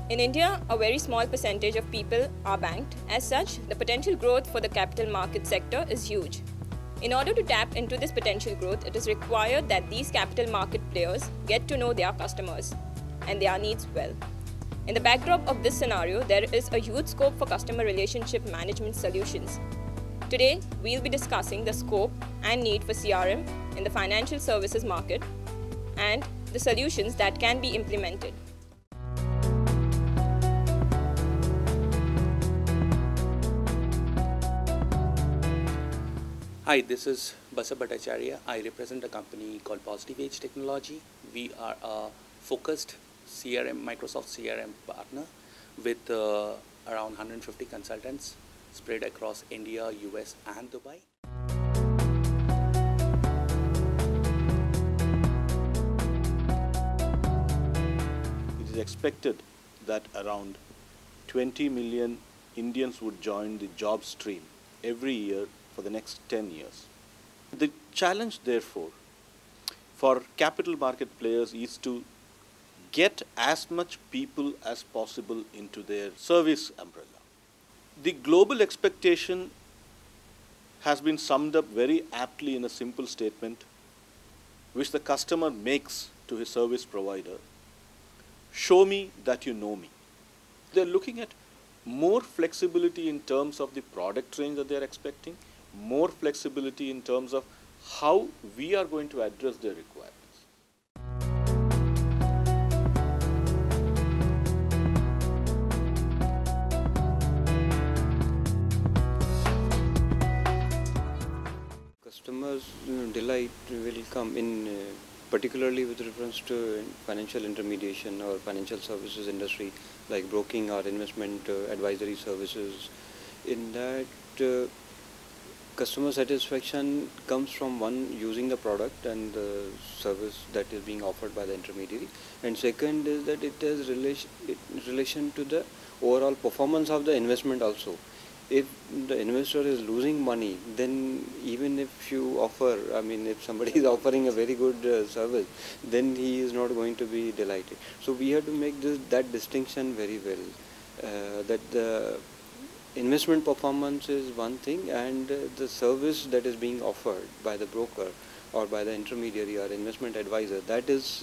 In India, a very small percentage of people are banked. As such, the potential growth for the capital market sector is huge. In order to tap into this potential growth, it is required that these capital market players get to know their customers and their needs well. In the backdrop of this scenario, there is a huge scope for customer relationship management solutions. Today, we'll be discussing the scope and need for CRM in the financial services market and the solutions that can be implemented. Hi, this is Basa Bhattacharya. I represent a company called Positive Age Technology. We are a focused CRM, Microsoft CRM partner with around 150 consultants spread across India, US and Dubai. It is expected that around 20 million Indians would join the job stream every year for the next 10 years. The challenge, therefore, for capital market players is to get as much people as possible into their service umbrella. The global expectation has been summed up very aptly in a simple statement which the customer makes to his service provider: show me that you know me. They're looking at more flexibility in terms of the product range that they're expecting, more flexibility in terms of how we are going to address their requirements. Customers' delight will come in particularly with reference to financial intermediation or financial services industry like broking or investment advisory services. In that, customer satisfaction comes from one, using the product and the service that is being offered by the intermediary, and second is that it has relation to the overall performance of the investment also. If the investor is losing money, then even if you offer, if somebody is offering a very good service, then he is not going to be delighted. So we have to make that distinction very well, that the investment performance is one thing and the service that is being offered by the broker or by the intermediary or investment advisor, that is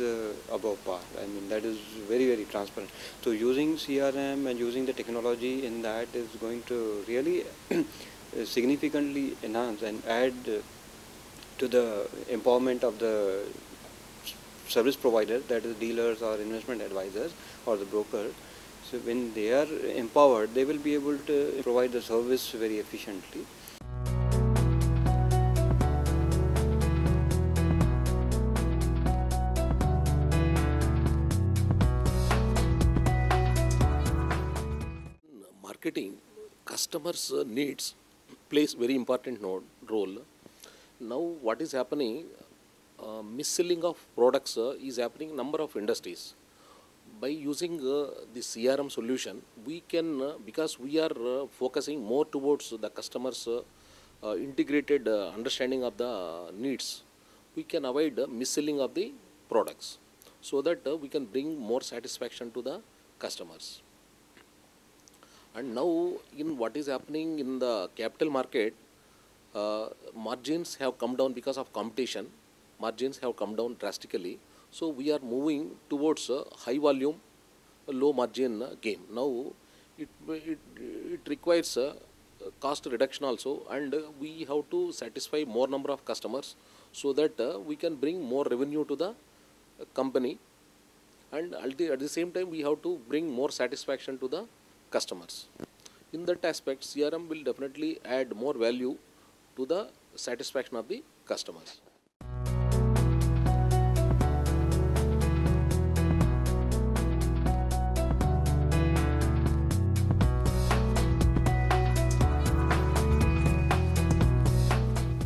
above par. That is very, very transparent. So using CRM and using the technology in that is going to really significantly enhance and add to the empowerment of the service provider, that is dealers or investment advisors or the broker. So when they are empowered, they will be able to provide the service very efficiently. Marketing, customers' needs plays very important role. Now what is happening, mis-selling of products is happening in number of industries. By using the CRM solution, we can, because we are focusing more towards the customers' integrated understanding of the needs, we can avoid mis-selling of the products so that we can bring more satisfaction to the customers. And now in what is happening in the capital market, margins have come down because of competition. Margins have come down drastically. So we are moving towards a high volume, low margin game. Now it requires cost reduction also, and we have to satisfy more number of customers so that we can bring more revenue to the company, and at the same time we have to bring more satisfaction to the customers. In that aspect, CRM will definitely add more value to the satisfaction of the customers.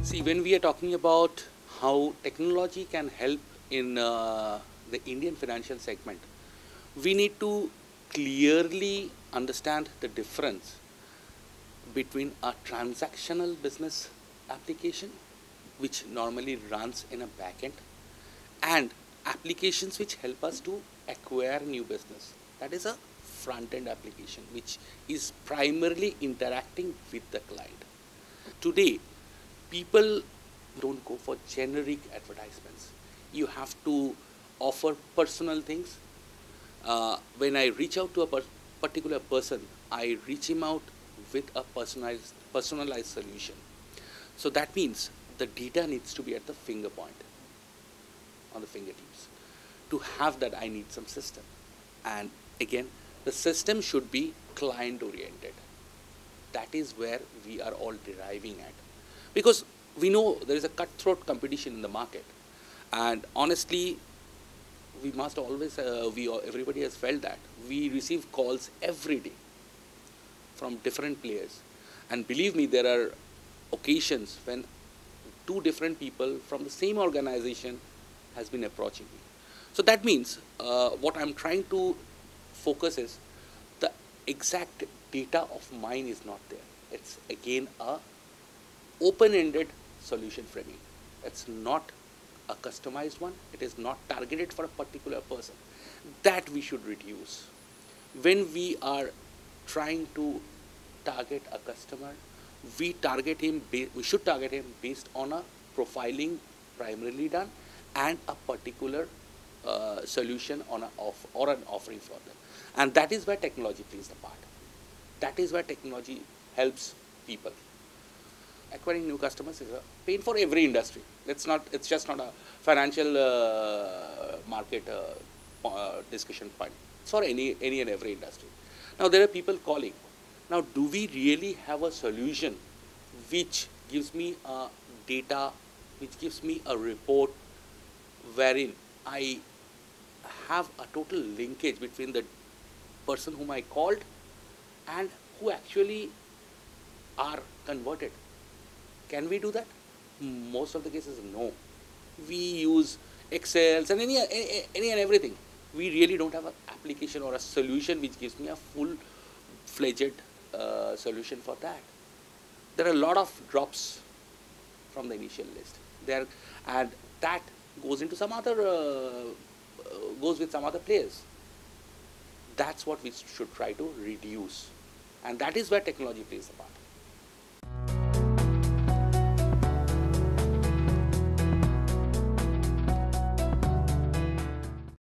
See, when we are talking about how technology can help in the Indian financial segment, we need to clearly understand the difference between a transactional business application, which normally runs in a backend, and applications which help us to acquire new business. That is a front-end application which is primarily interacting with the client. Today, people don't go for generic advertisements. You have to offer personal things. When I reach out to a particular person, I reach him out with a personalized solution. So that means the data needs to be at the finger point, on the fingertips. To have that, I need some system. And again, the system should be client-oriented. That is where we are all deriving at. Because we know there is a cutthroat competition in the market. And honestly, we must always, everybody has felt that. We receive calls every day from different players. And believe me, there are occasions when two different people from the same organization has been approaching me. So that means what I'm trying to focus is the exact data of mine is not there. It's again a open-ended solution framing. It's not a customized one. It is not targeted for a particular person. That we should reduce. When we are trying to target a customer, we should target him based on a profiling primarily done and a particular solution on or an offering for them. And that is where technology plays the part. That is where technology helps people. Acquiring new customers is a pain for every industry. It's just not a financial market discussion point. It's for any and every industry. Now there are people calling. Now do we really have a solution which gives me data, which gives me a report wherein I have a total linkage between the person whom I called and who actually are converted? Can we do that? Most of the cases, no. We use Excels and any and everything. We really don't have an application or a solution which gives me a full-fledged solution for that. There are a lot of drops from the initial list. And that goes into some other, goes with some other players. That's what we should try to reduce. And that is where technology plays a part.